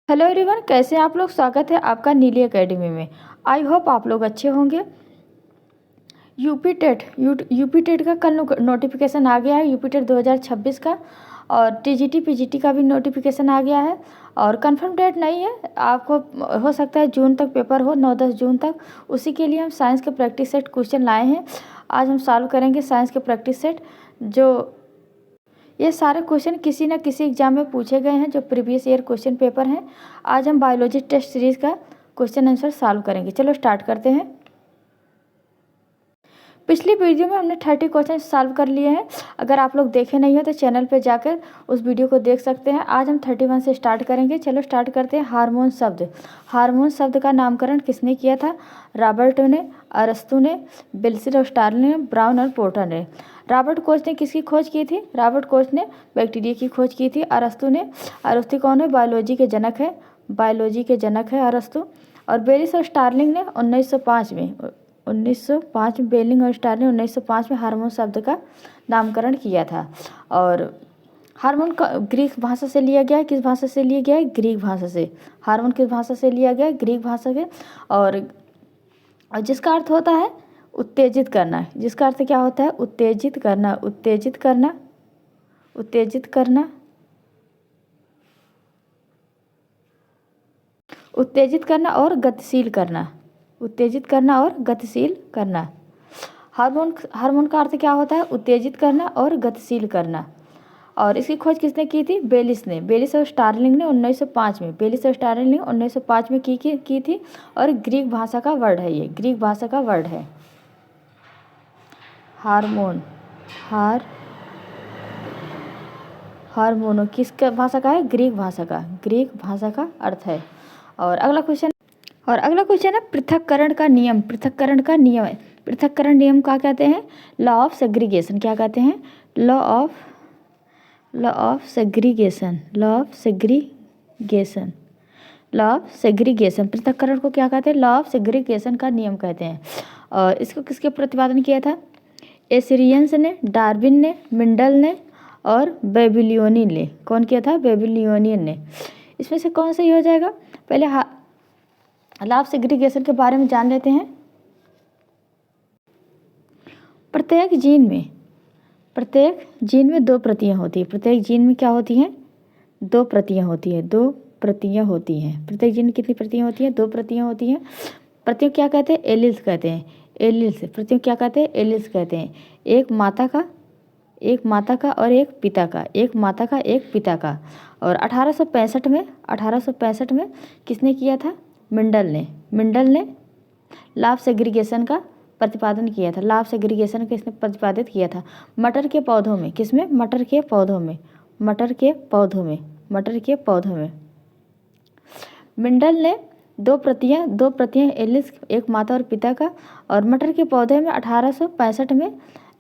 Hello everyone, कैसे हैं आप लोग। स्वागत है आपका नीली एकेडमी में। आई होप आप लोग अच्छे होंगे। यूपी टेट का कल नोटिफिकेशन आ गया है, यूपी टेट 2026 का। और टीजीटी पीजीटी का भी नोटिफिकेशन आ गया है और कंफर्म डेट नहीं है। आपको हो सकता है जून तक पेपर हो, 9-10 जून तक। उसी के लिए हम साइंस के प्रैक्टिस सेट क्वेश्चन लाए हैं। आज हम सॉल्व करेंगे साइंस के प्रैक्टिस सेट। ये सारे क्वेश्चन किसी न किसी एग्जाम में पूछे गए हैं, जो प्रीवियस ईयर क्वेश्चन पेपर हैं। आज हम बायोलॉजी टेस्ट सीरीज का क्वेश्चन आंसर सॉल्व करेंगे। चलो स्टार्ट करते हैं। पिछली वीडियो में हमने 30 क्वेश्चन सॉल्व कर लिए हैं। अगर आप लोग देखे नहीं हो तो चैनल पे जाकर उस वीडियो को देख सकते हैं। आज हम 31 से स्टार्ट करेंगे। चलो स्टार्ट करते हैं। हार्मोन शब्द। हार्मोन शब्द का नामकरण किसने किया था? रॉबर्ट ने, अरस्तु ने, बेल्सिर और स्टार्लिन ने, ब्राउन और पोर्टर ने। रॉबर्ट कोच ने किसकी खोज की थी? रॉबर्ट कोच ने बैक्टीरिया की खोज की थी। अरस्तु कौन है? बायोलॉजी के जनक है। बायोलॉजी के जनक है अरस्तु। और बेलिस और स्टार्लिंग ने 1905 में बेलिंग और स्टार्लिंग 1905 में हार्मोन शब्द का नामकरण किया था। और हार्मोन का ग्रीक भाषा से लिया गया है। किस भाषा से लिया गया है? ग्रीक भाषा से। हार्मोन किस भाषा से लिया गया है? ग्रीक भाषा से। और जिसका अर्थ होता है उत्तेजित करना। जिसका अर्थ क्या होता है? उत्तेजित करना, उत्तेजित करना, उत्तेजित करना, उत्तेजित करना और गतिशील करना, उत्तेजित करना और गतिशील करना। हार्मोन का अर्थ क्या होता है? उत्तेजित करना और गतिशील करना। और इसकी खोज किसने की थी? बेलिस ने। बेलिस और स्टार्लिंग ने 1905 में। बेलिस और स्टार्लिंग ने 1905 में की थी। और ग्रीक भाषा का वर्ड है, ये ग्रीक भाषा का वर्ड है। हार्मोन हार्मोनो किस भाषा का है? ग्रीक भाषा का। ग्रीक भाषा का अर्थ है। और अगला क्वेश्चन है पृथक्करण का नियम। पृथक्करण का नियम है। पृथक्करण नियम का कहते हैं? Law of segregation. क्या कहते हैं? Law of segregation. Law of segregation. Law of segregation. पृथक्करण को क्या कहते हैं? लॉ ऑफ सेग्रीगेशन का नियम कहते हैं। और इसको किसके प्रतिपादन किया था? एसिरियंस ने, डार्विन ने, मिंडल ने और बेबिलियोनियन ने। कौन किया था? बेबिलियोनियन ने। इसमें से कौन सही हो जाएगा? पहले लॉ ऑफ सेग्रीगेशन के बारे में जान लेते हैं। प्रत्येक जीन में 2 प्रतियां होती है। प्रत्येक जीन में क्या होती हैं? 2 प्रतियां होती है। 2 प्रतियां होती हैं। प्रत्येक जीन में कितनी प्रतियां होती हैं? 2 प्रतियां होती हैं। प्रतियों क्या कहते हैं? एलिल्स कहते हैं। एलिल्स। प्रतियों क्या कहते हैं? एलिल्स कहते हैं। एक माता का और एक पिता का। एक माता का, एक पिता का। और 1865 में किसने किया था? मिंडल ने लॉ ऑफ सेग्रीगेशन का प्रतिपादन किया था। लॉ ऑफ सेग्रीगेशन को इसने प्रतिपादित किया था मटर के पौधों में। किसमें? मटर के पौधों में। मटर के पौधों में मिंडल ने 2 प्रतियां एलिस, एक माता और पिता का। और मटर के पौधे में 1865 में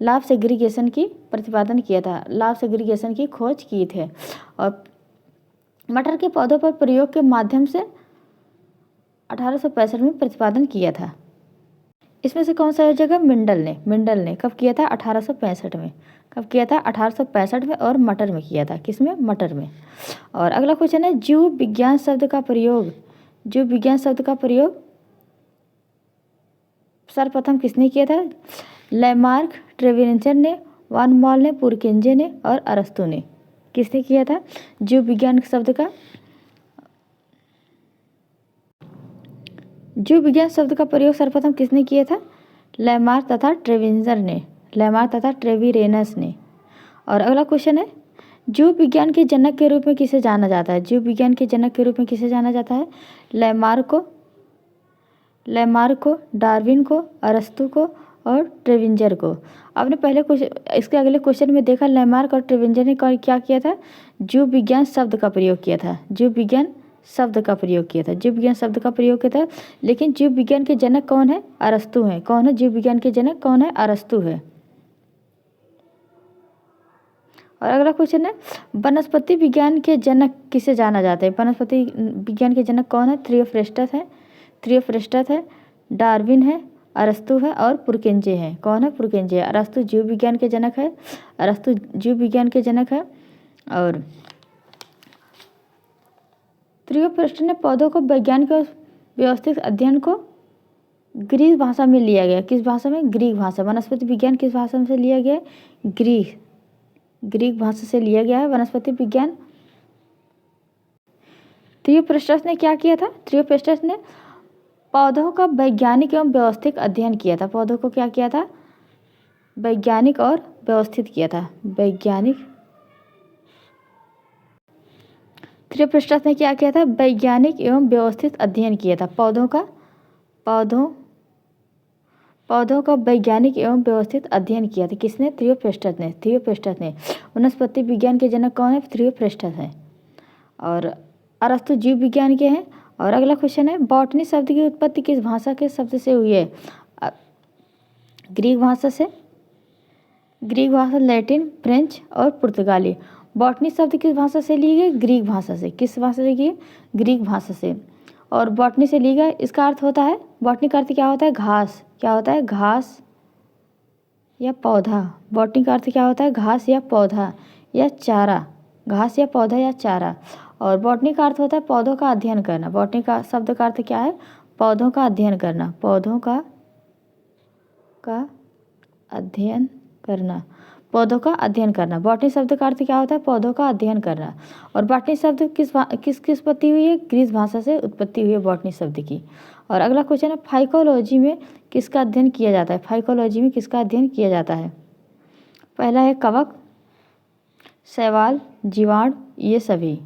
लॉ ऑफ सेग्रीगेशन की प्रतिपादन किया था। लॉ ऑफ सेग्रीगेशन की खोज की थे। और मटर के पौधों पर प्रयोग के माध्यम से 1865 में प्रतिपादन किया था। इसमें से कौन सा हो जाएगा? मिंडल ने कब किया था? 1865 में। कब किया था? 1865 में। और मटर में किया था। किसमें? मटर में। और अगला क्वेश्चन है जीव विज्ञान शब्द का प्रयोग सर्वप्रथम किसने किया था? लैमार्क, ट्रेविंजर ने, वान मॉल ने, पुरकिंजे ने और अरस्तु ने। किसने किया था? जीव विज्ञान शब्द का प्रयोग सर्वप्रथम किसने किया था? लैमार्क तथा ट्रेविरेनस ने। और अगला क्वेश्चन है जीव विज्ञान के जनक के रूप में किसे जाना जाता है? जीव विज्ञान के जनक के रूप में किसे जाना जाता है? लैमार्क को, डार्विन को, अरस्तु को और ट्रेविंजर को। आपने पहले इसके अगले क्वेश्चन में देखा लैमार्क और ट्रेविंजर ने क्या किया था? जीव विज्ञान शब्द का प्रयोग किया था। जीव विज्ञान शब्द का प्रयोग किया था। लेकिन जीव विज्ञान के जनक कौन है? अरस्तु है। कौन है जीव विज्ञान के जनक? कौन है? अरस्तु है। और अगला क्वेश्चन है वनस्पति विज्ञान के जनक किसे जाना जाता है? वनस्पति विज्ञान के जनक कौन है? थियोफ्रेस्टस है, डार्विन है, अरस्तु है और पुरकिंजे है। कौन है? पुरकिंजे। अरस्तु जीव विज्ञान के जनक है। और त्रियो प्रश्न ने पौधों को वैज्ञानिक और व्यवस्थित अध्ययन को ग्रीक भाषा में लिया गया। किस भाषा में? ग्रीक भाषा। वनस्पति विज्ञान किस भाषा से लिया गया है? ग्रीक भाषा से लिया गया है वनस्पति विज्ञान। थियोफ्रेस्टस ने क्या किया था? थियोफ्रेस्टस ने पौधों का वैज्ञानिक एवं व्यवस्थित अध्ययन किया था। पौधों को क्या किया था? वैज्ञानिक और व्यवस्थित किया था। थियोफ्रेस्टस ने क्या किया था? वैज्ञानिक एवं व्यवस्थित अध्ययन किया था। पौधों का वैज्ञानिक एवं व्यवस्थित अध्ययन किया था। किसने? थियोफ्रेस्टस ने। वनस्पति विज्ञान के जनक कौन है? थियोफ्रेस्टस है। और अरस्तु जीव विज्ञान के हैं। और अगला क्वेश्चन है, बॉटनी शब्द की उत्पत्ति किस भाषा के शब्द से हुई है? ग्रीक भाषा से। ग्रीक भाषा, लैटिन, फ्रेंच और पुर्तगाली। बॉटनी शब्द किस भाषा से ली गई? ग्रीक भाषा से। किस भाषा से की? ग्रीक भाषा से। और बॉटनी से ली गई, इसका अर्थ होता है, बॉटनी का अर्थ क्या होता है? घास। क्या होता है? घास या पौधा। बॉटनी का अर्थ क्या होता है? घास या पौधा या चारा। घास या पौधा या चारा। और बॉटनी का अर्थ होता है पौधों का अध्ययन करना। बॉटनी का शब्द का अर्थ क्या है? पौधों का अध्ययन करना। पौधों का अध्ययन करना। पौधों का अध्ययन करना। बॉटनी शब्द का अर्थ क्या होता है? पौधों का अध्ययन करना। और बॉटनी शब्द किस उत्पत्ति हुई है? ग्रीक भाषा से उत्पत्ति हुई है बॉटनी शब्द की। और अगला क्वेश्चन है, फाइकोलॉजी में किसका अध्ययन किया जाता है? फाइकोलॉजी में किसका अध्ययन किया जाता है? पहला है कवक, शैवाल, जीवाणु, ये सभी।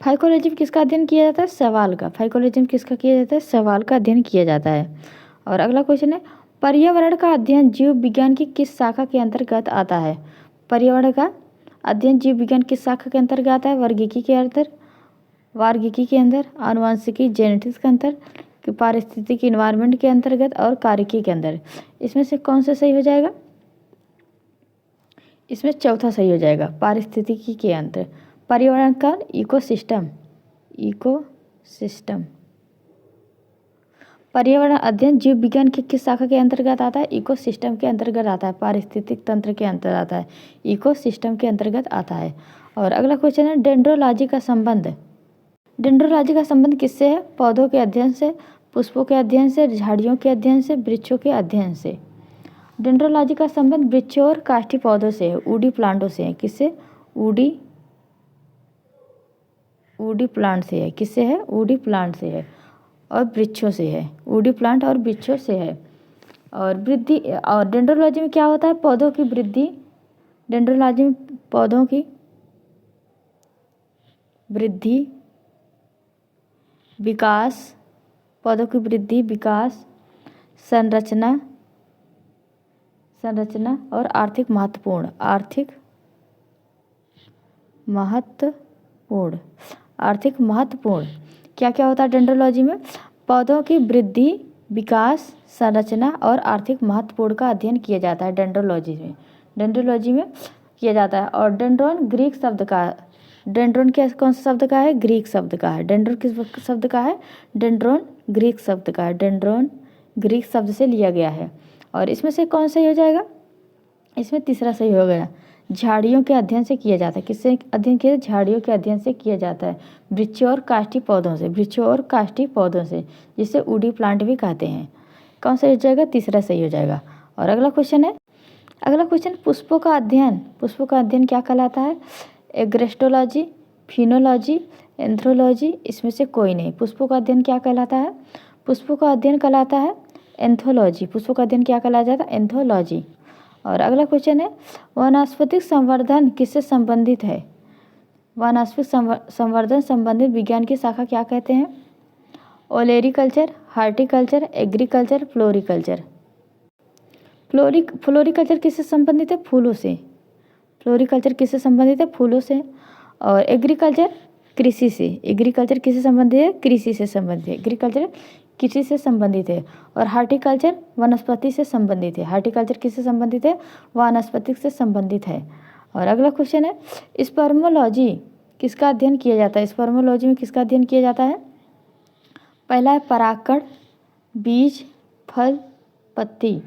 फाइकोलॉजी में किसका अध्ययन किया जाता है? शैवाल का। फाइकोलॉजी में किसका किया जाता है? शैवाल का अध्ययन किया जाता है। और अगला क्वेश्चन है, पर्यावरण का अध्ययन जीव विज्ञान की किस शाखा के अंतर्गत आता है? पर्यावरण का अध्ययन जीव विज्ञान किस शाखा के अंतर्गत आता है? वार्गिकी के अंदर, आनुवंशिकी, जेनेटिक्स के अंदर, पारिस्थितिकी, इन्वायरमेंट के अंतर्गत और कार्यकी के अंदर। इसमें से कौन सा सही हो जाएगा? इसमें चौथा सही हो जाएगा, पारिस्थितिकी के अंतर। पर्यावरण का इकोसिस्टम। पर्यावरण अध्ययन जीव विज्ञान की किस शाखा के अंतर्गत आता है? इकोसिस्टम के अंतर्गत आता है। पारिस्थितिक तंत्र के अंतर्गत आता है। इकोसिस्टम के अंतर्गत आता है। और अगला क्वेश्चन है, डेंड्रोलॉजी का संबंध किससे है? पौधों के अध्ययन से, पुष्पों के अध्ययन से, झाड़ियों के अध्ययन से, वृक्षों के अध्ययन से। डेंड्रोलॉजी का संबंध वृक्षों और काष्ठी पौधों से है, वुडी प्लांटों से है। किससे? वुडी प्लांट से है। किससे है? वुडी प्लांट से है और वृक्षों से है। वुडी प्लांट और वृक्षों से है। और वृद्धि, और डेंड्रोलॉजी में क्या होता है? पौधों की वृद्धि। डेंड्रोलॉजी में पौधों की वृद्धि, विकास, पौधों की वृद्धि, विकास, संरचना और आर्थिक महत्वपूर्ण। क्या क्या होता है डेंड्रोलॉजी में? पौधों की वृद्धि, विकास, संरचना और आर्थिक महत्वपूर्ण का अध्ययन किया जाता है डेंड्रोलॉजी में किया जाता है। और डेंड्रोन ग्रीक शब्द का, डेंड्रोन क्या कौन सा शब्द का है? ग्रीक शब्द का है। डेंड्रोन किस शब्द का है? डेंड्रोन ग्रीक शब्द का है। डेंड्रोन ग्रीक शब्द से लिया गया है। और इसमें से कौन सही हो जाएगा? इसमें तीसरा सही हो गया, झाड़ियों के अध्ययन से किया जाता है। किससे अध्ययन किया? झाड़ियों के अध्ययन से किया जाता है। वृक्षों और काष्ठी पौधों से, जिसे वुडी प्लांट भी कहते हैं। कौन सा हो जाएगा? तीसरा सही हो जाएगा। और अगला क्वेश्चन, पुष्पों का अध्ययन क्या कहलाता है? एग्रेस्टोलॉजी, फिनोलॉजी, एंथ्रोलॉजी, इसमें से कोई नहीं। पुष्पों का अध्ययन क्या कहलाता है? पुष्पों का अध्ययन कहलाता है एंथोलॉजी। पुष्पों का अध्ययन क्या कहलाता है? एंथोलॉजी। और अगला क्वेश्चन है, वनस्पतिक संवर्धन किससे संबंधित है? वनस्पतिक संवर्धन संबंधित विज्ञान की शाखा क्या कहते हैं? Olericulture, horticulture, agriculture, floriculture. Floriculture किससे संबंधित है? फूलों से। फ्लोरिकल्चर किससे संबंधित है? फूलों से। और एग्रीकल्चर कृषि से। एग्रीकल्चर किससे संबंधित है? कृषि से संबंधित है। एग्रीकल्चर कृषि से संबंधित है। और हार्टिकल्चर वनस्पति से संबंधित है। हार्टिकल्चर किससे संबंधित है? वनस्पति से संबंधित है। और अगला क्वेश्चन है, स्पर्मोलॉजी किसका अध्ययन किया जाता है? स्पर्मोलॉजी में किसका अध्ययन किया जाता है? पहला है परागकण, बीज, फल, पत्ती।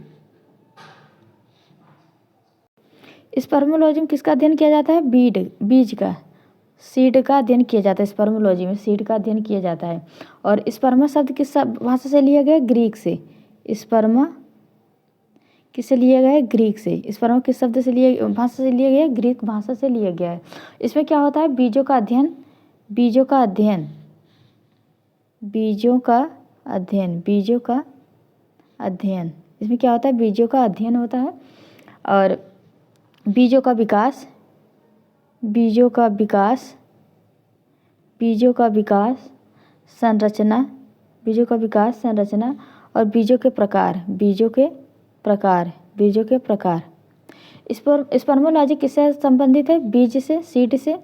स्पर्मोलॉजी में किसका अध्ययन किया जाता है? बीज का। सीड का अध्ययन किया जाता है, स्पर्मोलॉजी में सीड का अध्ययन किया जाता है। और स्पर्मा शब्द किस भाषा से लिया गया है? ग्रीक से। स्पर्मा किससे लिया गया है? ग्रीक से। स्पर्मा किस शब्द से लिया, भाषा से लिया गया है? ग्रीक भाषा से लिया गया है। इसमें क्या होता है? बीजों का अध्ययन, बीजों का अध्ययन, बीजों का अध्ययन, बीजों का अध्ययन। इसमें क्या होता है? बीजों का अध्ययन होता है। और बीजों का विकास, बीजों का विकास, बीजों का विकास, संरचना, बीजों का विकास, संरचना और बीजों के प्रकार, बीजों के प्रकार, बीजों के प्रकार। स्पर्मोलॉजी किससे संबंधित है? बीज से, सीड से।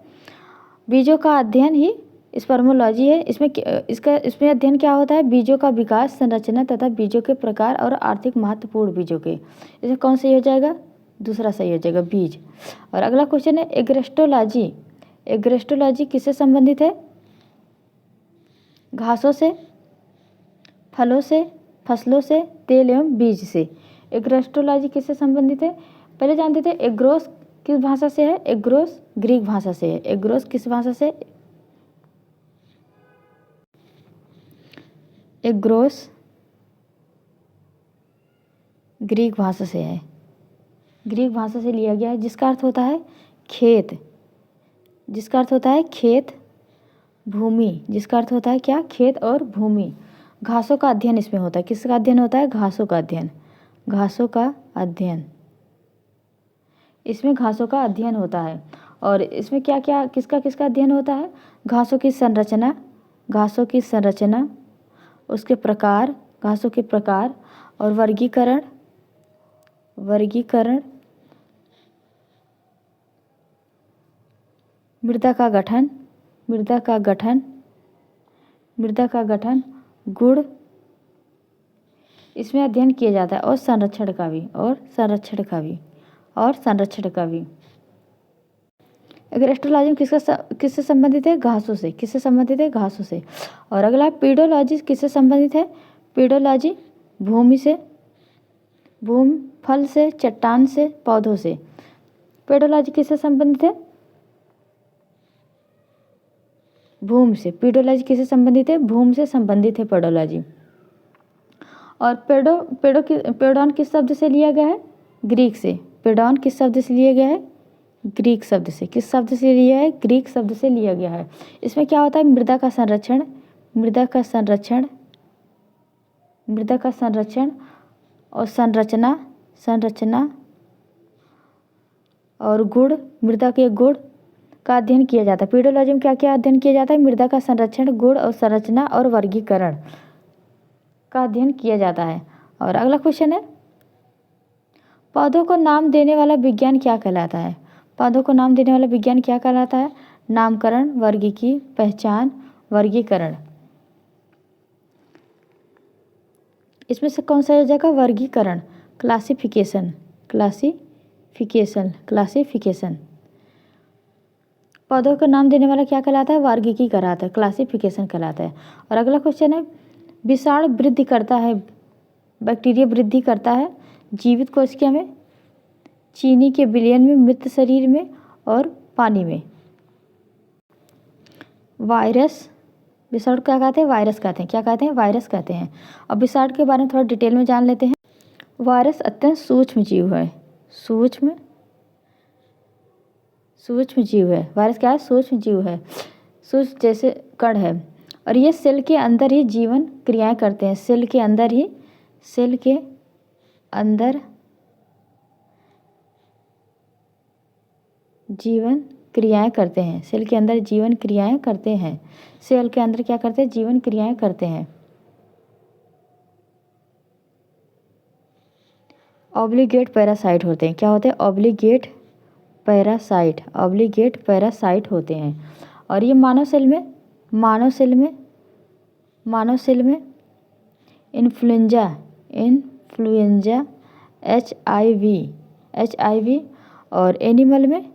बीजों का अध्ययन ही स्पर्मोलॉजी है। इसमें अध्ययन क्या होता है? बीजों का विकास, संरचना तथा बीजों के प्रकार और आर्थिक महत्वपूर्ण बीजों के। इसमें कौन सही हो जाएगा? दूसरा सही हो जाएगा, बीज। और अगला क्वेश्चन है एग्रेस्टोलॉजी। एग्रेस्टोलॉजी किससे संबंधित है? घासों से, फलों से, फसलों से, तेल एवं बीज से। एग्रेस्टोलॉजी किससे संबंधित है? पहले जानते थे एग्रोस किस भाषा से है? एग्रोस ग्रीक भाषा से है। एग्रोस किस भाषा से? एग्रोस ग्रीक भाषा से है। ग्रीक भाषा से लिया गया है, जिसका अर्थ होता है खेत, जिसका अर्थ होता है खेत, भूमि, जिसका अर्थ होता है क्या? खेत और भूमि। घासों का अध्ययन इसमें होता है। किसका अध्ययन होता है? घासों का अध्ययन, घासों का अध्ययन। इसमें घासों का अध्ययन होता है। और इसमें क्या क्या किसका किसका अध्ययन होता है? घासों की संरचना, घासों की संरचना, उसके प्रकार, घासों के प्रकार और वर्गीकरण, वर्गीकरण, मृदा का गठन, मृदा का गठन, मृदा का गठन, गुण, इसमें अध्ययन किया जाता है। और संरक्षण का भी, और संरक्षण का भी, और संरक्षण का भी। एग्रेस्टोलॉजी किससे संबंधित है? घासों से। किससे संबंधित है? घासों से। और अगला पीडोलॉजी किससे संबंधित है? पीडोलॉजी भूमि से, भूमि, फल से, चट्टान से, पौधों से। पेडोलॉजी किससे संबंधित है? भूमि से। पीडोलॉजी किससे संबंधित है? भूमि से संबंधित है पेडोलॉजी। और पेडोन किस शब्द से लिया गया है? ग्रीक से। पेडोन किस शब्द से लिया गया है? ग्रीक शब्द से। किस शब्द से लिया है? ग्रीक शब्द से लिया गया है। इसमें क्या होता है? मृदा का संरक्षण, मृदा का संरक्षण, मृदा का संरक्षण और संरचना, संरचना और गुण, मृदा के गुण का अध्ययन किया जाता है। पीडोलॉजी में क्या क्या अध्ययन किया जाता है? मृदा का संरक्षण, गुण और संरचना और वर्गीकरण का अध्ययन किया जाता है। और अगला क्वेश्चन है पौधों को नाम देने वाला विज्ञान क्या कहलाता है? पौधों को नाम देने वाला विज्ञान क्या कहलाता है? नामकरण, वर्गीकी, पहचान, वर्गीकरण। इसमें से कौन सा हो जाएगा? वर्गीकरण, क्लासिफिकेशन, क्लासिफिकेशन, क्लासिफिकेशन। पौधों को नाम देने वाला क्या कहलाता है? वर्गीकी कहलाता है, क्लासिफिकेशन कहलाता है। और अगला क्वेश्चन है विषाणु वृद्धि करता है, बैक्टीरिया वृद्धि करता है जीवित कोशिका में, चीनी के विलयन में, मृत शरीर में और पानी में। वायरस, विषाणु क्या कहते हैं? वायरस कहते हैं। क्या कहते हैं? वायरस कहते हैं। अब विषाणु के बारे में थोड़ा डिटेल में जान लेते हैं। वायरस अत्यंत सूक्ष्म जीव है, सूक्ष्म, सूक्ष्म जीव है। वायरस क्या है? सूक्ष्म जीव है, सूक्ष्म जैसे कण है। और ये सेल के अंदर ही जीवन क्रियाएं करते हैं। सेल के अंदर ही, सेल के अंदर जीवन क्रियाएं करते हैं। सेल के अंदर जीवन क्रियाएं करते हैं। सेल के अंदर क्या करते हैं? जीवन क्रियाएं करते हैं। ऑब्लिगेट पैरासाइट होते हैं। क्या होते हैं? ऑब्लिगेट पैरासाइट, ऑब्लिगेट पैरासाइट होते हैं। और ये मानव सेल में, मानव सेल में, मानव सेल में इन्फ्लुएंजा, इन्फ्लुएंजा, HIV और एनिमल में,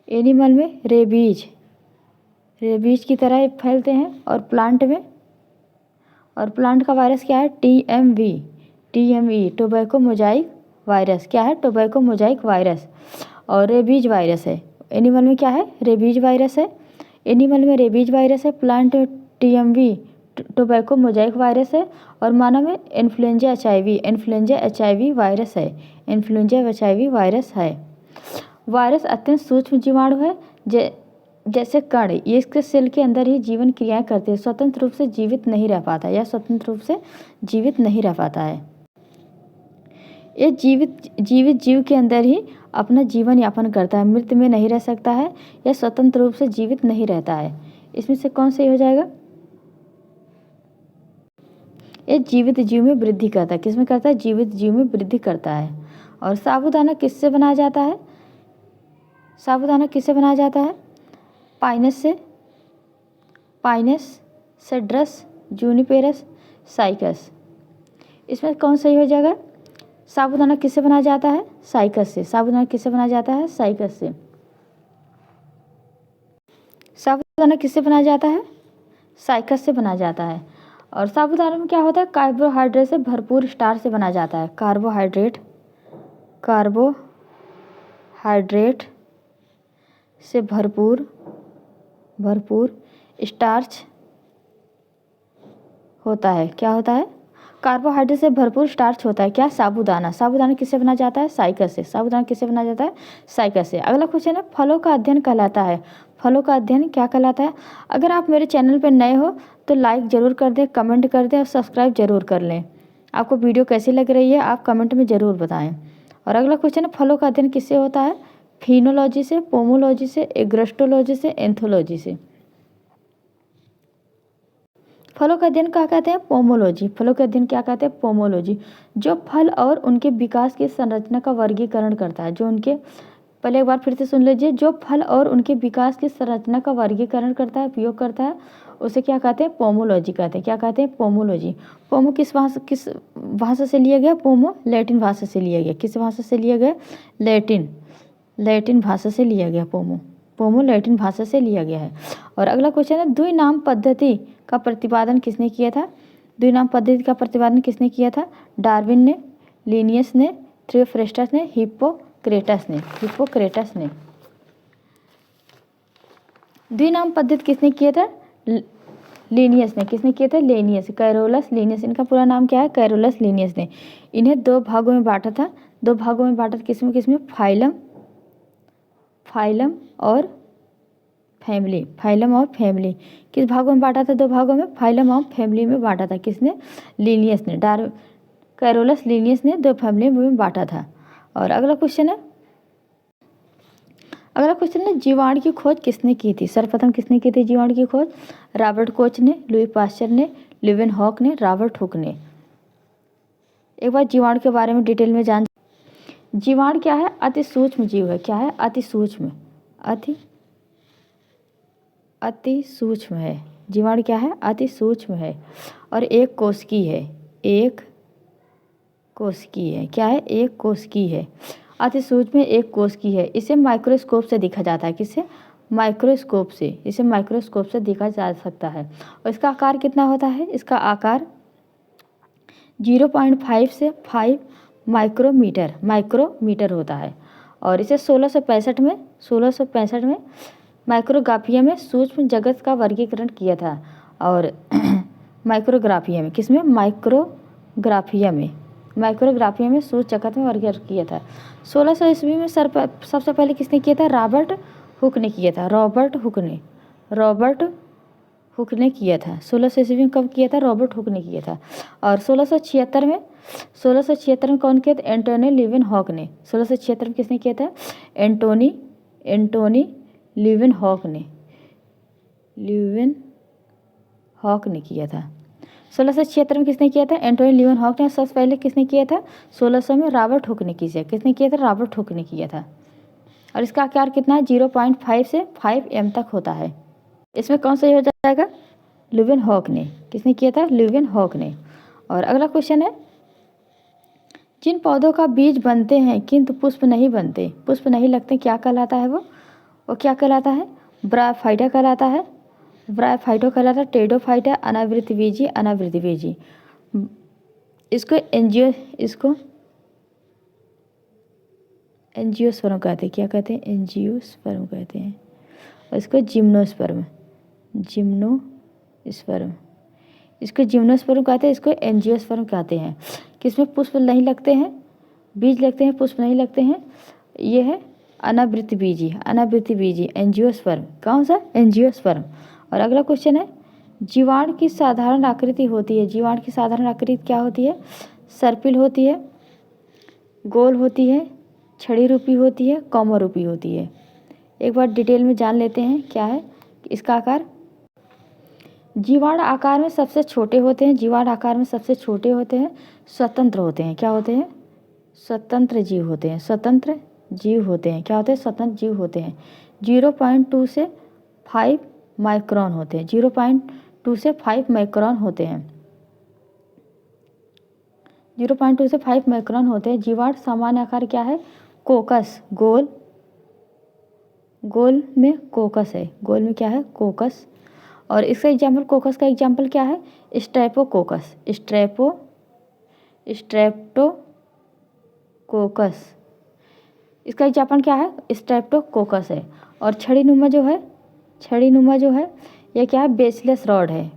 एनिमल में रेबीज, रेबीज की तरह फैलते हैं। और प्लांट में, और प्लांट का वायरस क्या है? TMV, TME, tobacco Mosaic virus. क्या है? Tobacco Mosaic virus. और रेबीज वायरस है। एनिमल में क्या है, रेबीज वायरस है, एनिमल में रेबीज वायरस है, plant TMV tobacco Mosaic virus है, और मानव में इन्फ्लुएंजा एचआईवी वायरस है, इन्फ्लुएंजा एचआईवी वायरस है। वायरस अत्यंत सूक्ष्म जीवाणु है, जैसे कण, ये इसके सेल के अंदर ही जीवन क्रियाएं करते हैं, स्वतंत्र रूप से जीवित नहीं रह पाता या स्वतंत्र रूप से जीवित नहीं रह पाता है। ये जीवित जीव के अंदर ही अपना जीवन यापन करता है, मृत में नहीं रह सकता है या स्वतंत्र रूप से जीवित नहीं रहता है। इसमें से कौन सही हो जाएगा? ये जीवित जीव में वृद्धि करता है। किसमें करता है? जीवित जीव में वृद्धि करता है। और साबूदाना किससे बनाया जाता है? साबूदाना किससे बनाया जाता है? पाइनस से, सेड्रस, जूनिपेरस, साइकस। इसमें कौन सही हो जाएगा? साबूदाना किससे बनाया जाता है? साइकस से। साबूदाना किससे बनाया जाता है? साइकस से। साबूदाना किससे बनाया जाता है? साइकस से बनाया जाता है। और साबूदाना में क्या होता है? कार्बोहाइड्रेट से भरपूर स्टार्च से बनाया जाता है। कार्बोहाइड्रेट से भरपूर स्टार्च होता है। क्या होता है? कार्बोहाइड्रेट से भरपूर स्टार्च होता है। क्या? साबूदाना। साबूदाना किससे बना जाता है? साइकस से। साबूदाना किससे बना जाता है? साइकस से। अगला क्वेश्चन है, फलों का अध्ययन कहलाता है। फलों का अध्ययन क्या कहलाता है? अगर आप मेरे चैनल पर नए हो तो लाइक ज़रूर कर दें, कमेंट कर दें और सब्सक्राइब जरूर कर लें। आपको वीडियो कैसी लग रही है आप कमेंट में ज़रूर बताएं। और अगला क्वेश्चन है, फलों का अध्ययन किससे होता है? फिनोलॉजी से, पोमोलॉजी से, एग्रोस्टोलॉजी से, एंथोलॉजी से। फलों का अध्ययन क्या कहते हैं? पोमोलॉजी। फलों का अध्ययन क्या कहते हैं? पोमोलॉजी। जो फल और उनके विकास की संरचना का वर्गीकरण करता है। पहले एक बार फिर से सुन लीजिए। जो फल और उनके विकास की संरचना का वर्गीकरण करता है, उपयोग करता है, उसे क्या कहते हैं? पोमोलॉजी कहते हैं। क्या कहते हैं? पोमोलॉजी। पोमो किस भाषा से लिया गया? पोमो लैटिन भाषा से लिया गया। किस भाषा से लिया गया? लैटिन भाषा से लिया गया। पोमो लैटिन भाषा से लिया गया है। और अगला क्वेश्चन है, द्विनाम पद्धति का प्रतिपादन किसने किया था? द्विनाम पद्धति का प्रतिपादन किसने किया था? डार्विन ने, लिनियस ने, थियोफ्रेस्टस ने, हिप्पोक्रेटस ने। द्विनाम पद्धति किसने किया था? लिनियस ने। किसने किया था? Linnaeus, Carolus Linnaeus. इनका पूरा नाम क्या है? कैरोलस लिनियस ने। इन्हें दो भागों में बांटा था। किसमें? फाइलम और फैमिली। किस भागों में बांटा था? दो भागों में, फाइलम और फैमिली में बांटा था। किसने? लिनियस ने। कैरोलस लिनियस ने दो फैमिली में बांटा था। और अगला क्वेश्चन है, जीवाणु की खोज किसने की थी? सर्वप्रथम किसने की थी जीवाणु की खोज? रॉबर्ट कोच ने, लुई पास्चर ने, लीवेनहॉक ने, रॉबर्ट हुक ने। एक बार जीवाणु के बारे में डिटेल में जान। जीवाणु क्या है? अति सूक्ष्म जीव है। क्या है? अति सूक्ष्म है। जीवाणु क्या है? अति सूक्ष्म है और एक कोशिकी है। क्या है? एक कोशिकी है। अति सूक्ष्म में एक कोशिकी है। इसे माइक्रोस्कोप से देखा जाता है। किससे? माइक्रोस्कोप से। इसे माइक्रोस्कोप से देखा जा सकता है। और इसका आकार कितना होता है? इसका आकार 0.5 से 5 माइक्रोमीटर होता है। और इसे 1665 में माइक्रोग्राफिया में सूक्ष्म जगत का वर्गीकरण किया था। और माइक्रोग्राफिया में, किसमें? माइक्रोग्राफिया में सूक्ष्म जगत में वर्गीकरण किया था। 1600 ईस्वी में सबसे पहले किसने किया था? रॉबर्ट हुक ने किया था। रॉबर्ट हुक ने किया था। 1600 ईस्वी में कब किया था? रॉबर्ट हुक ने किया था। और 1676 में कौन किया था? एंटोनी लीवेनहॉक ने। 1676 में किसने किया था? एंटोनी लीवेनहॉक ने किया था। 1676 में किसने किया था? एंटोनी लीवेनहॉक ने। सबसे पहले किसने किया था? 1600 में रॉबर्ट हुक ने किया। किसने किया था? रॉबर्ट हुक ने किया था। और इसका आकार कितना है? 0.5 से 5 m तक होता है। इसमें कौन सा हो जाएगा? लीवेनहॉक ने। किसने किया था? लीवेनहॉक ने। और अगला क्वेश्चन है, जिन पौधों का बीज बनते हैं किंतु पुष्प नहीं बनते, पुष्प नहीं लगते, क्या कहलाता है? वो क्या कहलाता है? ब्रायोफाइटा कहलाता है। टेडोफाइटा, अनावृतबीजी। इसको एंजियोस्पर्म कहते हैं। क्या कहते हैं? एंजियोस्पर्म कहते हैं। और इसको जिम्नोस्पर्म इसको जिम्नोस्पर्म कहते हैं, इसको एंजियोस्पर्म कहते हैं। किसमें पुष्प नहीं लगते हैं, बीज लगते हैं, पुष्प नहीं लगते हैं। ये है अनावृत बीजी एंजियोस्पर्म। कौन सा? एंजियोस्पर्म। और अगला क्वेश्चन है, जीवाणु की साधारण आकृति होती है। जीवाणु की साधारण आकृति क्या होती है? सर्पिल होती है, गोल होती है, छड़ी रूपी होती है, कॉमर रूपी होती है। एक बार डिटेल में जान लेते हैं क्या है इसका आकार। जीवाणु आकार में सबसे छोटे होते हैं। स्वतंत्र होते हैं। क्या होते हैं? स्वतंत्र जीव होते हैं। क्या होते हैं? स्वतंत्र जीव होते हैं। 0.2 से 5 माइक्रोन होते हैं। 0.2 से 5 माइक्रोन होते हैं। 0.2 से 5 माइक्रोन होते हैं। जीवाणु सामान्य आकार क्या है? कोकस, गोल में कोकस है। गोल में क्या है? कोकस। और इसका एग्जाम्पल, कोकस का एग्जाम्पल क्या है? स्ट्रेप्टोकोकस। इसका एग्जाम्पल क्या है? स्ट्रेप्टोकोकस है। और छड़ी नुमा जो है यह क्या है? बेसिलस रॉड है।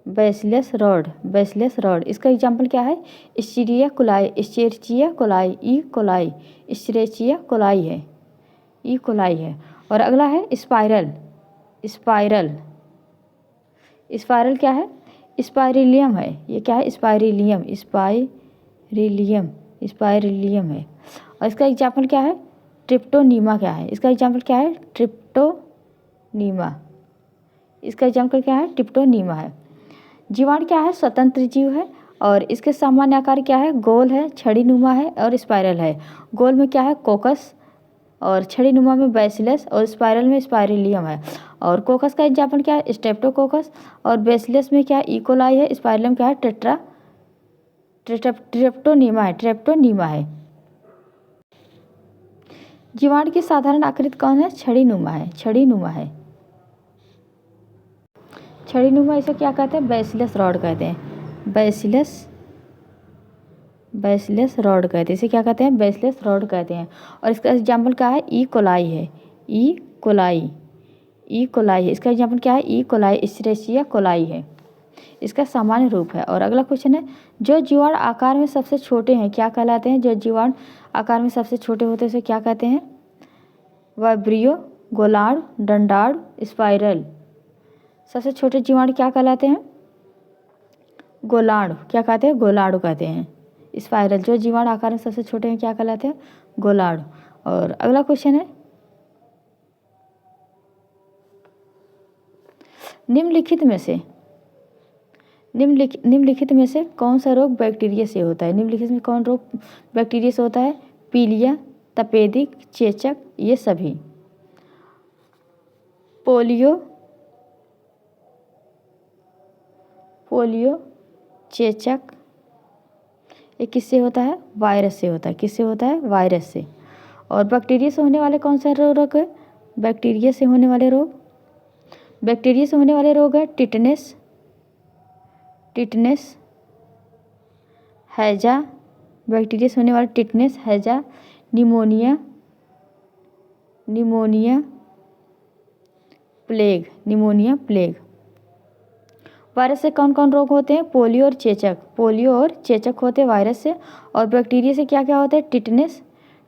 Bacillus rod. इसका एग्जाम्पल क्या है? इस्चेरिचिया कोलाई है। ई कोलाई है। और अगला है स्पाइरल क्या है? स्पाइरिलियम है। ये क्या है? स्पाइरिलियम है। और इसका एग्जाम्पल क्या है? ट्रिप्टोनीमा क्या है? इसका एग्जाम्पल क्या है? ट्रिप्टोनीमा है। जीवाणु क्या है? स्वतंत्र जीव है। और इसके सामान्य आकार क्या है? गोल है, छड़ी नुमा है और स्पाइरल है। गोल में क्या है? कोकस, और छड़ी नुमा में बैसिलस, और स्पाइरल में स्पाइरिलियम है। और कोकस का एग्जाम्पल क्या है? स्ट्रेप्टोकोकस। और बैसिलस में क्या है? इकोलाई है। स्पाइरलम क्या है? ट्रिप्टोनीमा है। जीवाणु की साधारण आकृति कौन है? छड़ी नुमा है। इसे क्या कहते हैं? बैसिलस रॉड कहते हैं। इसे क्या कहते हैं? बैसिलस रॉड कहते हैं। और इसका एग्जाम्पल क्या है? ई कोलाई है। इसका एग्जाम्पल क्या है? ई कोलाई, इस्चेरिचिया कोलाई है। इसका सामान्य रूप है। और अगला क्वेश्चन है, जो जीवाणु आकार में सबसे छोटे हैं क्या कहलाते हैं? जो जीवाणु आकार में सबसे छोटे होते हैं उसे क्या कहते हैं? वाइब्रियो, गोलार्ड, डंडार्ड, स्पाइरल। सबसे छोटे जीवाणु क्या कहलाते हैं? गोलार्ड। क्या कहते हैं? गोलार्ड कहते हैं। स्पाइरल, जो जीवाणु आकार में सबसे छोटे हैं क्या कहलाते हैं? गोलार्ड। और अगला क्वेश्चन है, निम्नलिखित में से कौन सा रोग बैक्टीरिया से होता है? निम्नलिखित में कौन रोग बैक्टीरिया से होता है? पीलिया, तपेदिक, चेचक, ये सभी। पोलियो, चेचक, ये किससे होता है? वायरस से होता है। किससे होता है? वायरस से। और बैक्टीरिया से होने वाले कौन सा रोग है? बैक्टीरिया से होने वाले रोग है टिटनेस, हैजा। बैक्टीरिया से होने वाले टिटनेस, हैजा, निमोनिया, प्लेग। वायरस से कौन कौन रोग होते हैं? पोलियो और चेचक होते हैं वायरस से। और बैक्टीरिया से क्या क्या होता है?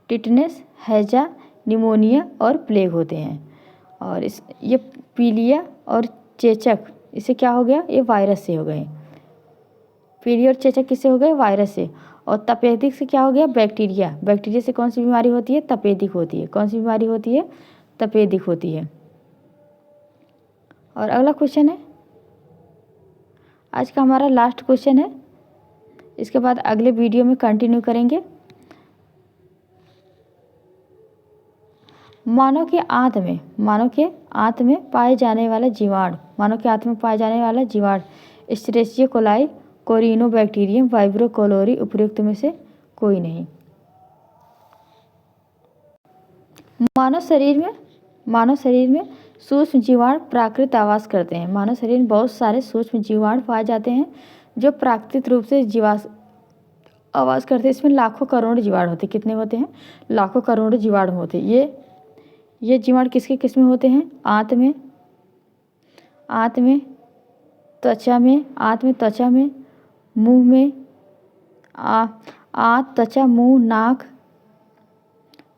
टिटनेस, हैजा, निमोनिया और प्लेग होते हैं। और ये पीलिया और चेचक, इसे क्या हो गया? ये वायरस से हो गए। पीलिया और चेचक किससे हो गए? वायरस से। और तपेदिक से क्या हो गया? बैक्टीरिया से कौन सी बीमारी होती है? तपेदिक होती है। कौन सी बीमारी होती है? तपेदिक होती है। और अगला क्वेश्चन है, आज का हमारा लास्ट क्वेश्चन है। इसके बाद अगले वीडियो में कंटिन्यू करेंगे। मानव के आंत में पाए जाने वाला जीवाणु इस्चेरिचिया कोलाई, कोरिनोबैक्टीरियम, वाइब्रो कोलोरी उपयुक्त में से कोई नहीं। मानव शरीर में सूक्ष्म जीवाणु प्राकृतिक आवास करते हैं। मानव शरीर में बहुत सारे सूक्ष्म जीवाणु पाए जाते हैं जो प्राकृतिक रूप से आवाज़ करते हैं। इसमें लाखों करोड़ जीवाणु होते हैं। कितने होते हैं? लाखों करोड़ जीवाणु होते हैं। ये जीवाणु किसके किस में होते हैं? आंत में, त्वचा में, मुंह में, आंत, त्वचा, मुंह,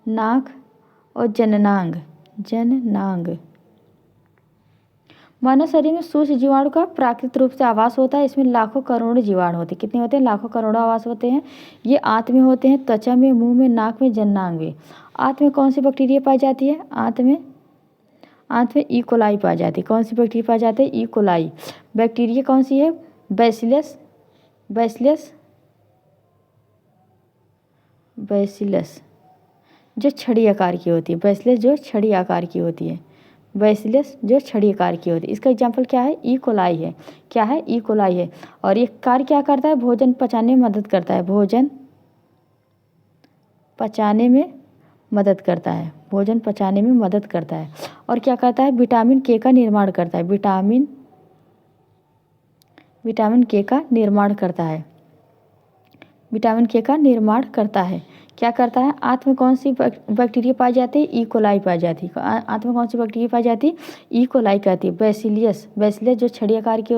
नाक और जननांग। मानव शरीर में सूक्ष्म जीवाणु का प्राकृतिक रूप से आवास होता है। इसमें लाखों करोड़ जीवाणु होते हैं। कितने होते हैं? लाखों करोड़ों आवास होते हैं। ये आंत में होते हैं, त्वचा में, मुंह में, नाक में, जननांग में। आंत में कौन सी बैक्टीरिया पाई जाती है? आंत में ई कोलाई पाई जाती है। कौन सी बैक्टीरिया पाई जाती है? E coli. बैक्टीरिया कौन सी है? बैसिलस जो छड़ी आकार की होती है। बैसिलस जो छड़ी आकार की होती है। इसका एग्जाम्पल क्या है? ई कोलाई है। क्या है? ई कोलाई है। और ये कार्य क्या करता है? भोजन पचाने में मदद करता है। भोजन पचाने में मदद करता है। और क्या करता है? विटामिन के का निर्माण करता है। विटामिन के का निर्माण करता है। क्या करता है? आंत में कौन सी बैक्टीरिया पाई जाती है? ई कोलाई पाई जाती है। आंत में कौन सी बैक्टीरिया पाई जाती है? ई कोलाई कहती है। बैसिलियस जो छड़ी आकार की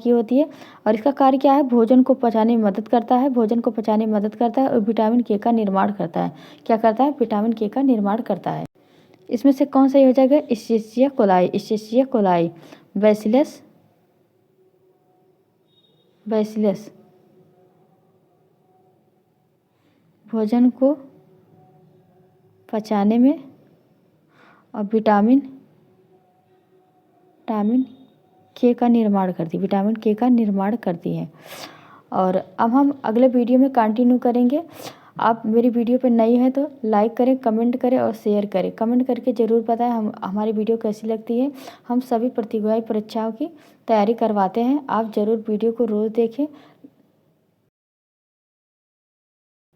होती है। और इसका कार्य क्या है? भोजन को पचाने में मदद करता है। और विटामिन के का निर्माण करता है। क्या करता है? विटामिन के का निर्माण करता है। इसमें से कौन सही हो जाएगा? इस्चेरिशिया कोलाई। बैसिलस भोजन को पचाने में और विटामिन के का निर्माण करती है। और अब हम अगले वीडियो में कंटिन्यू करेंगे। आप मेरी वीडियो पर नई हैं तो लाइक करें, कमेंट करें और शेयर करें। कमेंट करके ज़रूर बताएं हमारी वीडियो कैसी लगती है। हम सभी प्रतियोगी परीक्षाओं की तैयारी करवाते हैं। आप ज़रूर वीडियो को रोज़ देखें,